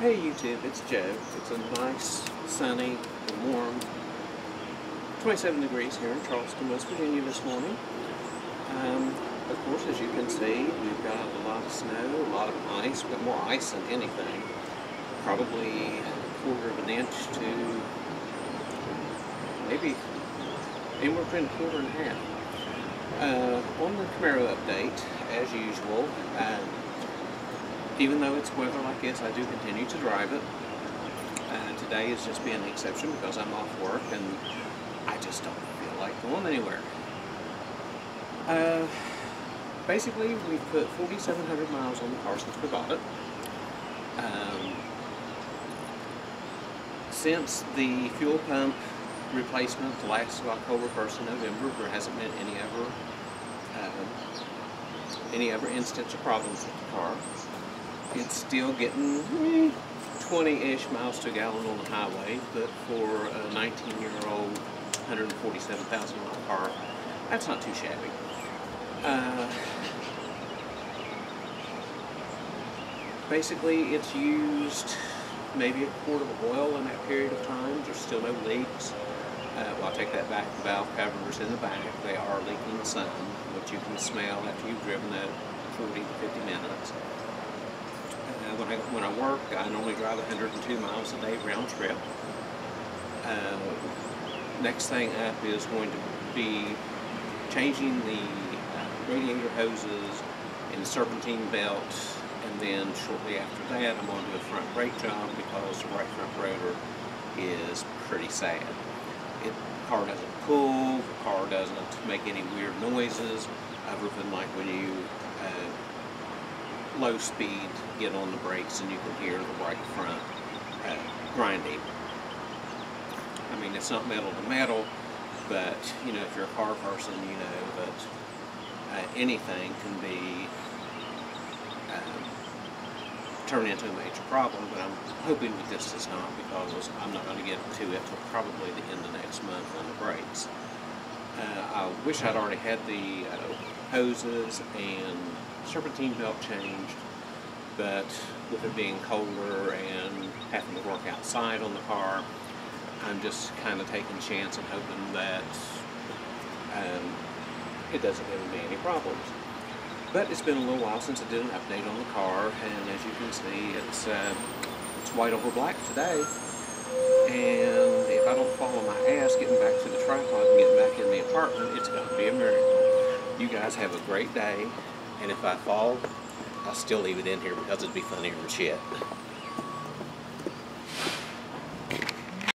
Hey YouTube, it's Joe. It's a nice, sunny, and warm 27 degrees here in Charleston, West Virginia this morning. Of course, as you can see, we've got a lot of snow, a lot of ice. We've got more ice than anything. Probably a quarter of an inch to maybe anywhere between a quarter and a half. On the Camaro update, as usual, even though it's weather like this, I do continue to drive it. Today is just being an exception because I'm off work and I just don't feel like going anywhere. Basically, we've put 4,700 miles on the car since we bought it. Since the fuel pump replacement the last of October, 1st of November, there hasn't been any other instance of problems with the car. It's still getting 20-ish miles to a gallon on the highway, but for a 19-year-old, 147,000 mile car, that's not too shabby. Basically, it's used maybe a quart of oil in that period of time. There's still no leaks. Well, I'll take that back. The valve covers in the back, they are leaking some, which you can smell after you've driven that 40 to 50 minutes. When I work, I normally drive 102 miles a day round trip. Next thing up is going to be changing the radiator hoses and the serpentine belt, and then shortly after that I'm going to do a front brake job because the right front rotor is pretty sad. The car doesn't pull, the car doesn't make any weird noises other than like when you low speed get on the brakes and you can hear the right front grinding. I mean, it's not metal to metal, but you know, if you're a car person, you know that anything can be turn into a major problem, but I'm hoping that this does not, because I'm not going to get to it until probably the end of next month on the brakes. I wish I'd already had the hoses and serpentine belt changed, but with it being colder and having to work outside on the car, I'm just kind of taking a chance and hoping that it doesn't give me any problems. But it's been a little while since I did an update on the car, and as you can see, it's white over black today. And if I don't fall on my ass getting back to the tripod and getting back in the apartment, it's going to be a miracle. You guys have a great day, and if I fall, I'll still leave it in here because it'd be funnier than shit.